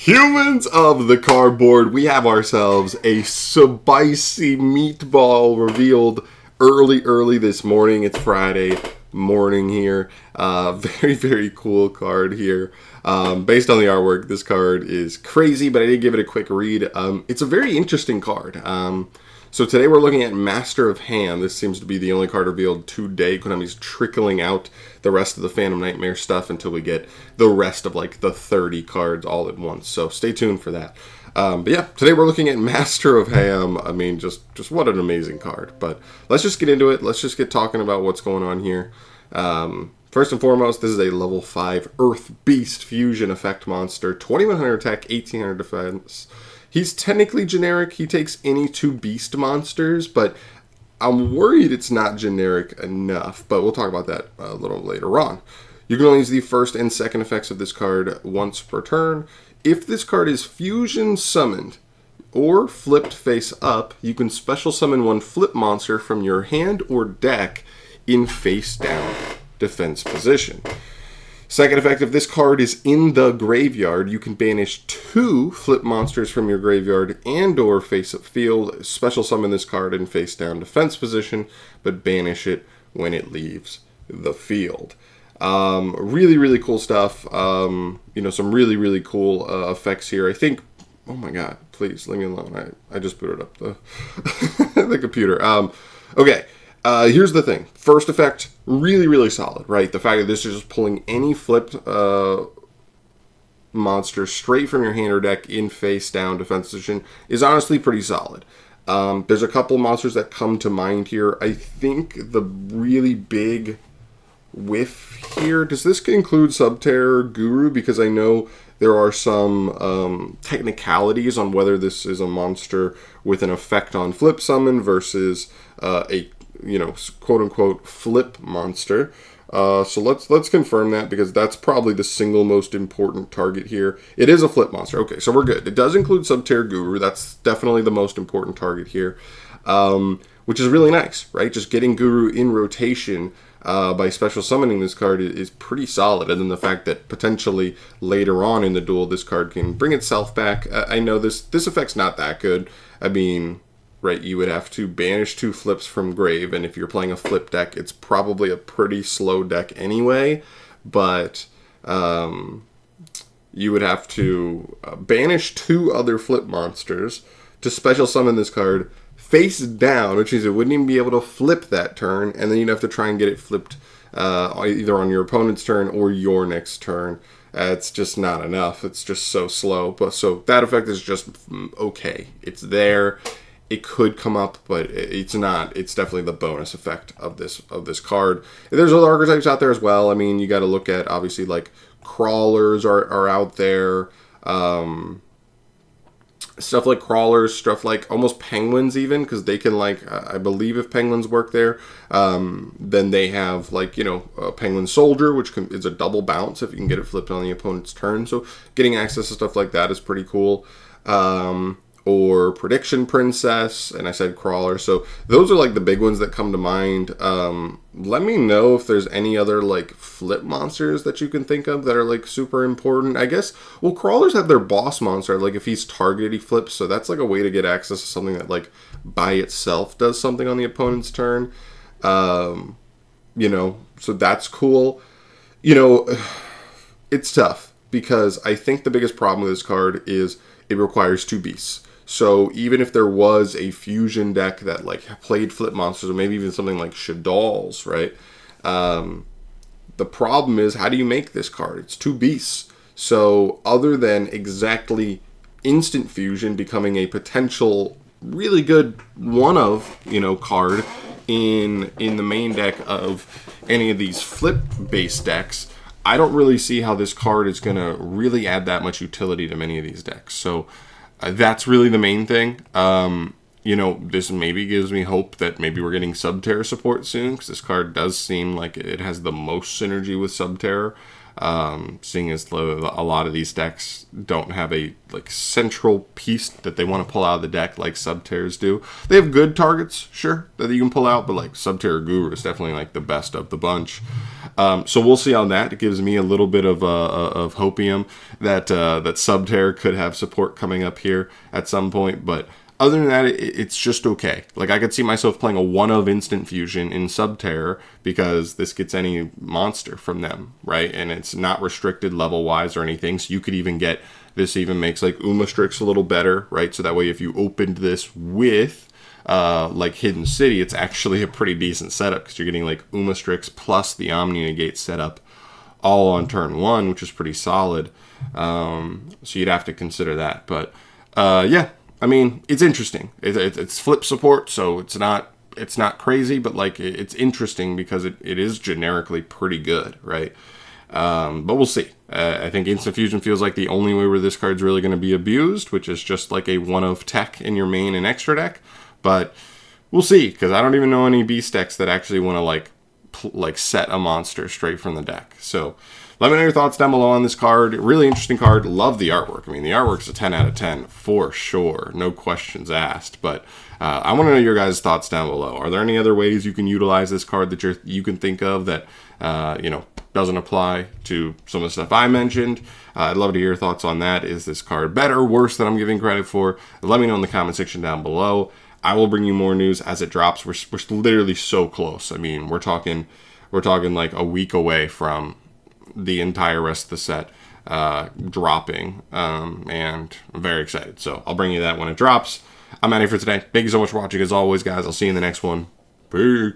Humans of the cardboard, we have ourselves a spicy meatball revealed early this morning. It's Friday morning here. Very, very cool card here. Based on the artwork, this card is crazy, but I did give it a quick read. It's a very interesting card. So today we're looking at Master of Ham. This seems to be the only card revealed today. Konami's trickling out the rest of the Phantom Nightmare stuff until we get the rest of like the 30 cards all at once. So stay tuned for that. But yeah, today we're looking at Master of Ham. I mean, just what an amazing card. But let's just get into it. Let's just get talking about what's going on here. First and foremost, this is a level 5 Earth Beast Fusion Effect monster. 2100 attack, 1800 defense. He's technically generic. He takes any 2 beast monsters, but I'm worried it's not generic enough. But we'll talk about that a little later on. You can only use the first and second effects of this card once per turn. If this card is fusion summoned or flipped face up, you can special summon one flip monster from your hand or deck in face down defense position. Second effect, if this card is in the graveyard, you can banish 2 flip monsters from your graveyard and or face up field. Special summon this card in face down defense position, but banish it when it leaves the field. Really, really cool stuff. Some really, really cool effects here. I think, oh my god, please leave me alone. I just booted up the, the computer. Okay. Here's the thing. First effect, really, really solid, right? The fact that this is just pulling any flipped monster straight from your hand or deck in face down defense position is honestly pretty solid. There's a couple monsters that come to mind here. I think the really big whiff here, does this include Subterror Guru? Because I know there are some technicalities on whether this is a monster with an effect on flip summon versus a quote-unquote flip monster. So let's confirm that, because that's probably the single most important target here. It is a flip monster. Okay, so we're good. It does include Subterror Guru. That's definitely the most important target here, which is really nice, right? Just getting Guru in rotation by special summoning this card is pretty solid. And then the fact that potentially later on in the duel, this card can bring itself back. I know this effect's not that good. I mean, right, you would have to banish 2 flips from grave, and if you're playing a flip deck, it's probably a pretty slow deck anyway, but you would have to banish 2 other flip monsters to special summon this card face down, which means it wouldn't even be able to flip that turn, and then you'd have to try and get it flipped either on your opponent's turn or your next turn. It's just not enough. It's just so slow. But so that effect is just okay. It's there. It could come up, but it's not. It's definitely the bonus effect of this card. There's other archetypes out there as well. I mean, you got to look at, obviously, like crawlers are out there. Stuff like crawlers, stuff like almost penguins even, because they can, like, I believe if penguins work there, then they have, like, a penguin soldier, which is a double bounce if you can get it flipped on the opponent's turn. So getting access to stuff like that is pretty cool. Or Prediction Princess, and I said Crawler. So those are like the big ones that come to mind. Let me know if there's any other like flip monsters that you can think of that are like super important. I guess, well, Crawlers have their boss monster. Like if he's targeted, he flips. So that's like a way to get access to something that like by itself does something on the opponent's turn. So that's cool. It's tough because I think the biggest problem with this card is it requires 2 beasts. So even if there was a fusion deck that like played flip monsters, or maybe even something like Shadal's, right? The problem is, how do you make this card? It's 2 beasts. So other than exactly instant fusion becoming a potential really good card in the main deck of any of these flip based decks, I don't really see how this card is going to really add that much utility to many of these decks. So that's really the main thing. This maybe gives me hope that maybe we're getting Subterror support soon, because this card does seem like it has the most synergy with Subterror. Seeing as a lot of these decks don't have a like central piece that they want to pull out of the deck like Subterrors do. They have good targets, sure, that you can pull out, but like Subterror Guru is definitely like the best of the bunch. So we'll see on that. It gives me a little bit of hopium that Subterra could have support coming up here at some point. But other than that, it's just okay. Like, I could see myself playing a 1-of Instant Fusion in Subterra because this gets any monster from them, right? And it's not restricted level-wise or anything. So you could even get, this even makes like Umastrix a little better, right? So that way if you opened this with like Hidden City, it's actually a pretty decent setup because you're getting like Umastrix plus the Omni Negate setup all on turn 1, which is pretty solid. So you'd have to consider that. But yeah. I mean, it's interesting. It's flip support, so it's not crazy, but like it's interesting because it is generically pretty good, right? But we'll see. I think Instant Fusion feels like the only way where this card's really going to be abused, which is just like a 1-of tech in your main and extra deck. But we'll see, because I don't even know any beast decks that actually want to like set a monster straight from the deck. So let me know your thoughts down below on this card. Really interesting card. Love the artwork. I mean, the artwork's a 10 out of 10 for sure. No questions asked. But I want to know your guys' thoughts down below. Are there any other ways you can utilize this card that you can think of that, doesn't apply to some of the stuff I mentioned? I'd love to hear your thoughts on that. Is this card better, worse than I'm giving credit for? Let me know in the comment section down below. I will bring you more news as it drops. We're literally so close. I mean, we're talking like a week away from the entire rest of the set dropping, and I'm very excited. So I'll bring you that when it drops. I'm out of here for today. Thank you so much for watching as always, guys. I'll see you in the next one. Peace.